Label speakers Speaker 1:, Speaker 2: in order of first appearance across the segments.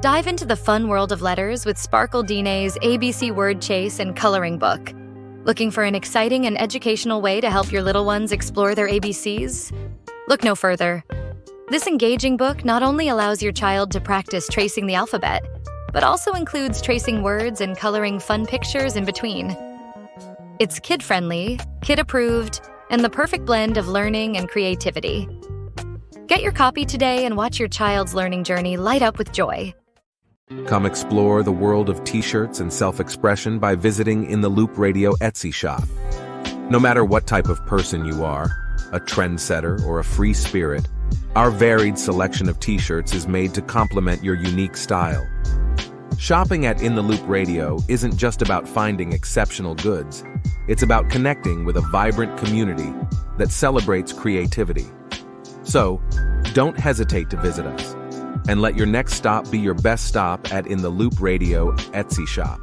Speaker 1: Dive into the fun world of letters with Sparkle Denae's ABC Word Chase and Coloring Book. Looking for an exciting and educational way to help your little ones explore their ABCs? Look no further. This engaging book not only allows your child to practice tracing the alphabet, but also includes tracing words and coloring fun pictures in between. It's kid-friendly, kid-approved, and the perfect blend of learning and creativity. Get your copy today and watch your child's learning journey light up with joy.
Speaker 2: Come explore the world of t-shirts and self-expression by visiting In the Loop Radio Etsy shop. No matter what type of person you are, a trendsetter or a free spirit, our varied selection of t-shirts is made to complement your unique style. Shopping at In the Loop Radio isn't just about finding exceptional goods. It's about connecting with a vibrant community that celebrates creativity. So, don't hesitate to visit us, and let your next stop be your best stop at In the Loop Radio Etsy shop.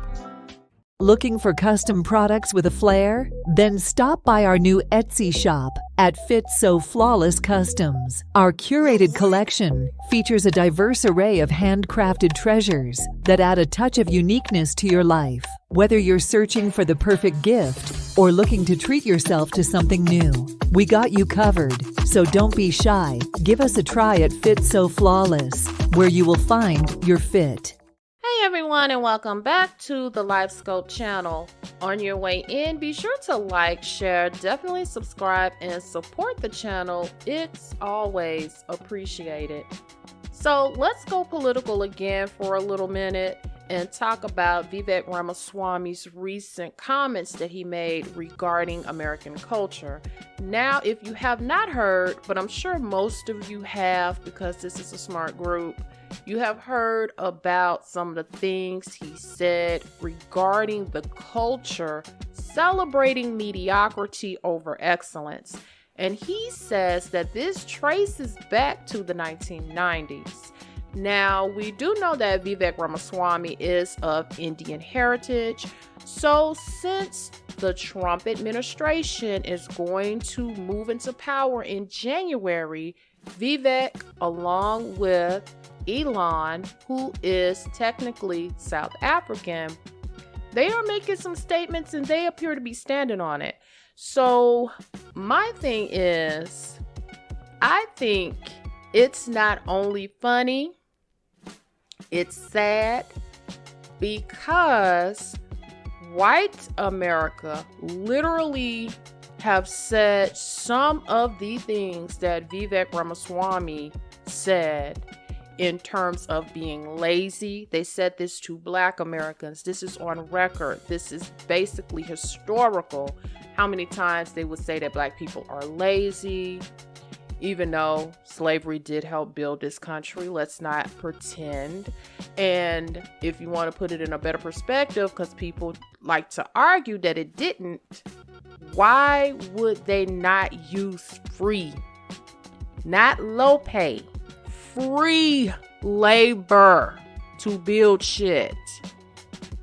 Speaker 3: Looking for custom products with a flair? Then stop by our new Etsy shop at Fit So Flawless Customs. Our curated collection features a diverse array of handcrafted treasures that add a touch of uniqueness to your life. Whether you're searching for the perfect gift or looking to treat yourself to something new, we got you covered. So don't be shy. Give us a try at Fit So Flawless, where you will find your fit.
Speaker 4: Hey everyone, and welcome back to the LifeScope channel. On your way in, be sure to like, share, definitely subscribe, and support the channel. It's always appreciated. So let's go political again for a little minute and talk about Vivek Ramaswamy's recent comments that he made regarding American culture. Now, if you have not heard, but I'm sure most of you have because this is a smart group, you have heard about some of the things he said regarding the culture celebrating mediocrity over excellence. And he says that this traces back to the 1990s. Now, we do know that Vivek Ramaswamy is of Indian heritage. So since the Trump administration is going to move into power in January, Vivek, along with Elon, who is technically South African, they are making some statements and they appear to be standing on it. So my thing is, I think it's not only funny, it's sad, because white America literally have said some of the things that Vivek Ramaswamy said in terms of being lazy. They said this to Black Americans. This is on record. This is basically historical. How many times they would say that Black people are lazy, even though slavery did help build this country. Let's not pretend. And if you want to put it in a better perspective, because people like to argue that it didn't, why would they not use free, not low pay, free labor to build shit?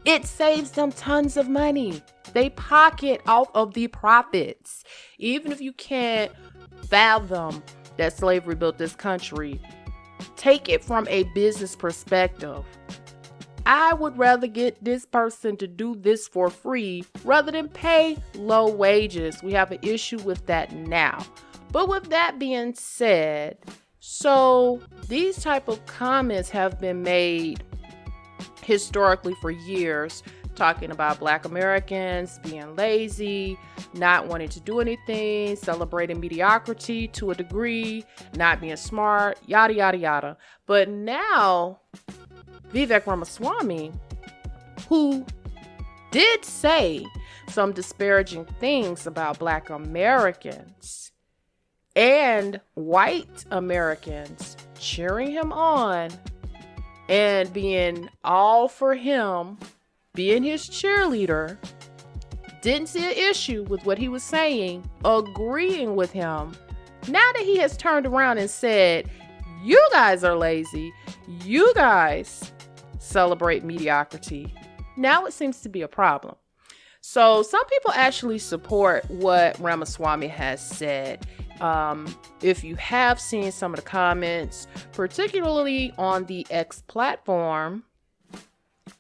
Speaker 4: It saves them tons of money. They pocket off of the profits. Even if you can't fathom that slavery built this country, take it from a business perspective. I would rather get this person to do this for free rather than pay low wages. We have an issue with that now. But with that being said, so these type of comments have been made historically for years, talking about Black Americans being lazy, not wanting to do anything, celebrating mediocrity to a degree, not being smart, yada, yada, yada. But now, Vivek Ramaswamy, who did say some disparaging things about Black Americans and white Americans cheering him on and being all for him, being his cheerleader, didn't see an issue with what he was saying, agreeing with him. Now that he has turned around and said, you guys are lazy, you guys celebrate mediocrity, now it seems to be a problem. So some people actually support what Ramaswamy has said. If you have seen some of the comments, particularly on the X platform,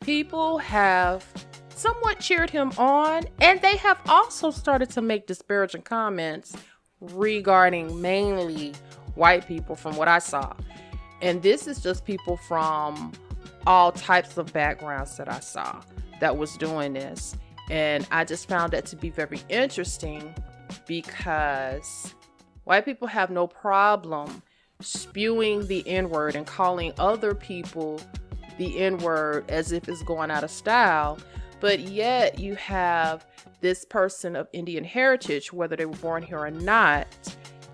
Speaker 4: people have somewhat cheered him on, and they have also started to make disparaging comments regarding mainly white people from what I saw. And this is just people from all types of backgrounds that I saw that was doing this. And I just found that to be very interesting, because white people have no problem spewing the N-word and calling other people the N-word as if it's going out of style. But yet you have this person of Indian heritage, whether they were born here or not,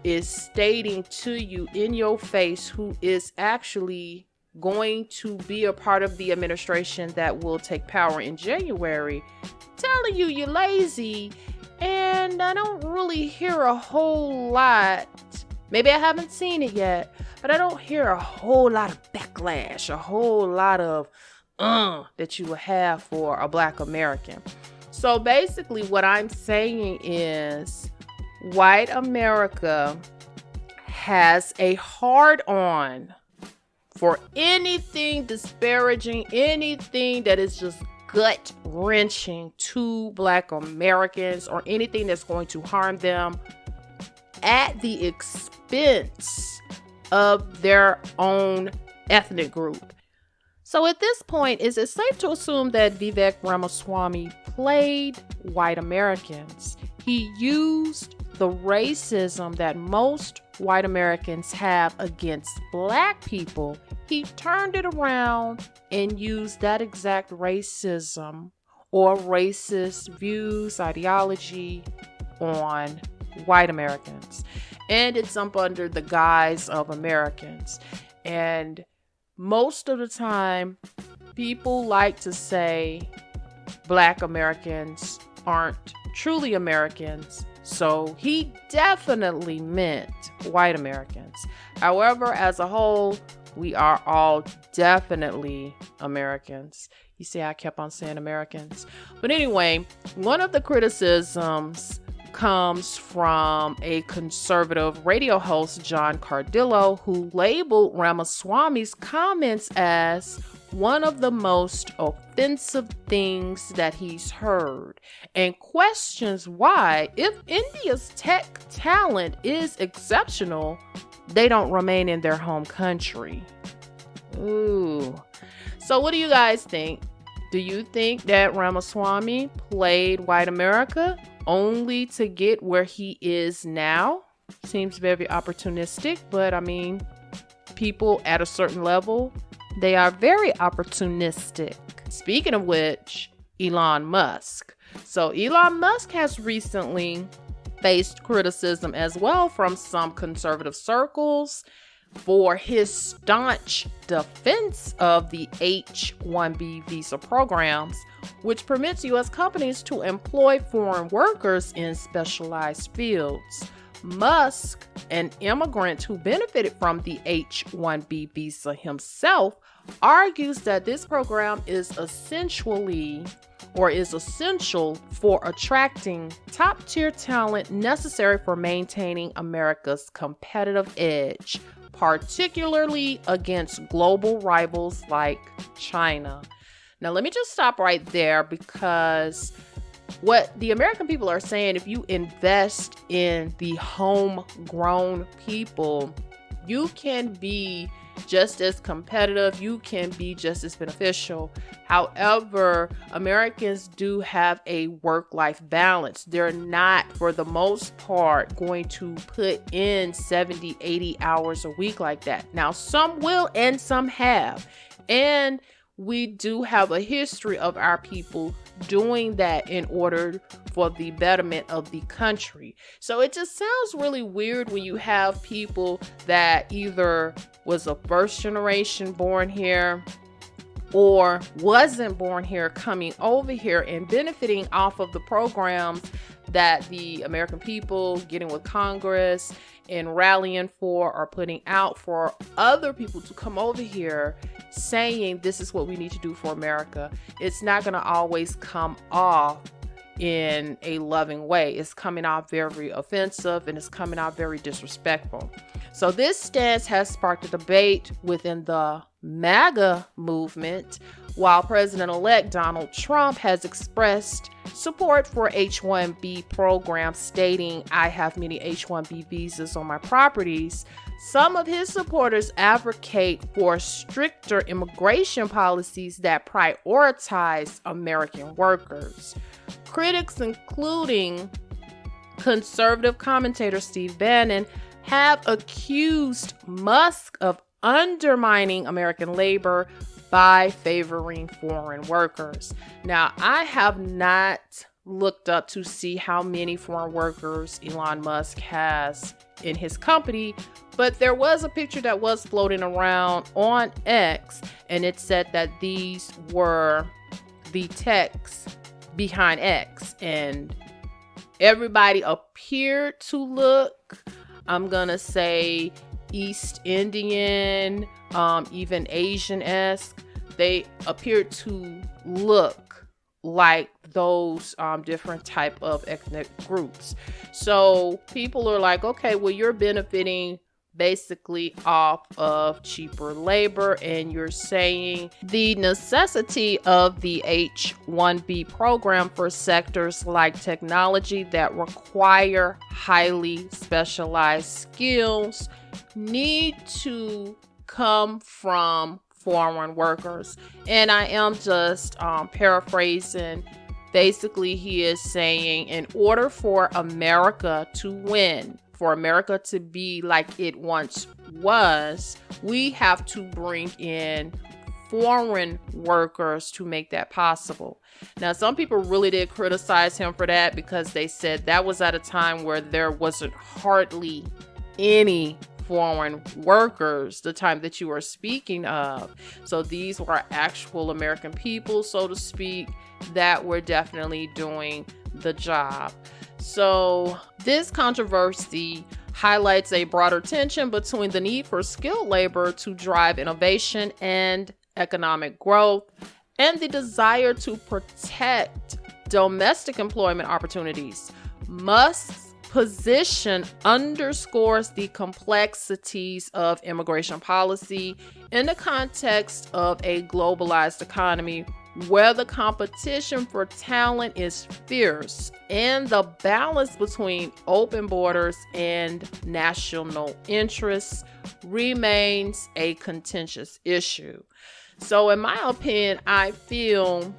Speaker 4: is stating to you in your face who is actually going to be a part of the administration that will take power in January, telling you you're lazy. And I don't really hear a whole lot. Maybe I haven't seen it yet, but I don't hear a whole lot of backlash, a whole lot of that you will have for a Black American. So basically what I'm saying is white America has a hard on for anything disparaging, anything that is just gut wrenching to Black Americans, or anything that's going to harm them at the expense of their own ethnic group. So at this point, is it safe to assume that Vivek Ramaswamy played white Americans? He used the racism that most white Americans have against Black people. He turned it around and used that exact racism or racist views, ideology on white Americans. And it's up under the guise of Americans. And most of the time, people like to say Black Americans aren't truly Americans. So he definitely meant white Americans. However, as a whole, we are all definitely Americans. You see, I kept on saying Americans. But anyway, one of the criticisms comes from a conservative radio host, John Cardillo, who labeled Ramaswamy's comments as one of the most offensive things that he's heard, and questions why, if India's tech talent is exceptional, they don't remain in their home country. Ooh. So what do you guys think? Do you think that Ramaswamy played white America only to get where he is now? Seems very opportunistic, but I mean, people at a certain level, they are very opportunistic. Speaking of which, Elon Musk. So Elon Musk has recently faced criticism as well from some conservative circles for his staunch defense of the H-1B visa programs, which permits U.S. companies to employ foreign workers in specialized fields. Musk, an immigrant who benefited from the H-1B visa himself, argues that this program is essential for attracting top-tier talent necessary for maintaining America's competitive edge, particularly against global rivals like China. Now, let me just stop right there, because what the American people are saying, if you invest in the homegrown people, you can be just as competitive, you can be just as beneficial. However, Americans do have a work-life balance. They're not, for the most part, going to put in 70, 80 hours a week like that. Now, some will and some have. And we do have a history of our people doing that in order for the betterment of the country. So it just sounds really weird when you have people that either was a first generation born here or wasn't born here coming over here and benefiting off of the programs that the American people getting with Congress and rallying for or putting out for other people to come over here saying this is what we need to do for America. It's not going to always come off in a loving way. It's coming out very offensive and it's coming out very disrespectful. So this stance has sparked a debate within the Maga movement, while President-elect Donald Trump has expressed support for H-1B programs, stating, "I have many H-1B visas on my properties." Some of his supporters advocate for stricter immigration policies that prioritize American workers. Critics, including conservative commentator Steve Bannon, have accused Musk of undermining American labor by favoring foreign workers. Now, I have not looked up to see how many foreign workers Elon Musk has in his company, but there was a picture that was floating around on X, and it said that these were the techs behind X, and everybody appeared to look, I'm gonna say, East Indian, even Asian-esque. They appeared to look like those different type of ethnic groups. So people are like, okay, well, you're benefiting basically off of cheaper labor, and you're saying the necessity of the H-1B program for sectors like technology that require highly specialized skills need to come from foreign workers. And I am just paraphrasing. Basically, he is saying, in order for America to win, for America to be like it once was, we have to bring in foreign workers to make that possible. Now, some people really did criticize him for that because they said that was at a time where there wasn't hardly any foreign workers, the time that you are speaking of. So these were actual American people, so to speak, that were definitely doing the job. So this controversy highlights a broader tension between the need for skilled labor to drive innovation and economic growth, and the desire to protect domestic employment opportunities. Musk's position underscores the complexities of immigration policy in the context of a globalized economy where the competition for talent is fierce and the balance between open borders and national interests remains a contentious issue. So in my opinion, I feel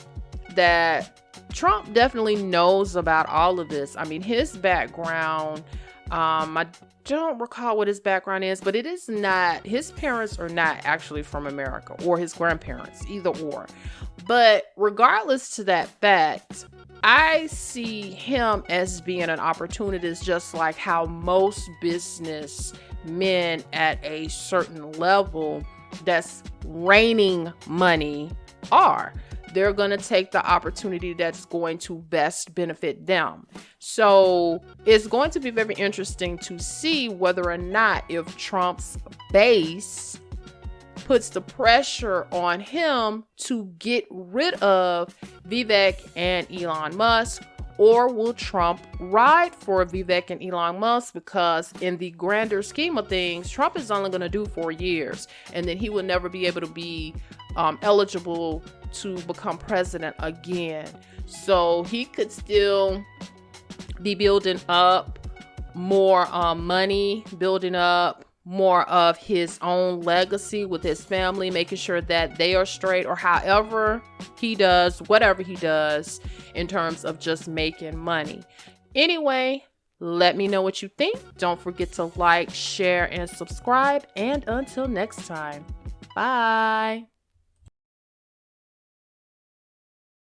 Speaker 4: that Trump definitely knows about all of this. I mean, his background, I don't recall what his background is, but it is not, his parents are not actually from America, or his grandparents, either or. But regardless to that fact, I see him as being an opportunist, just like how most business men at a certain level that's raining money are. They're going to take the opportunity that's going to best benefit them. So it's going to be very interesting to see whether or not, if Trump's base puts the pressure on him to get rid of Vivek and Elon Musk, or will Trump ride for Vivek and Elon Musk? Because in the grander scheme of things, Trump is only going to do 4 years, and then he will never be able to be eligible to become president again. So he could still be building up more money, building up more of his own legacy with his family, making sure that they are straight, or however he does, whatever he does in terms of just making money. Anyway, let me know what you think. Don't forget to like, share, and subscribe. And until next time, bye.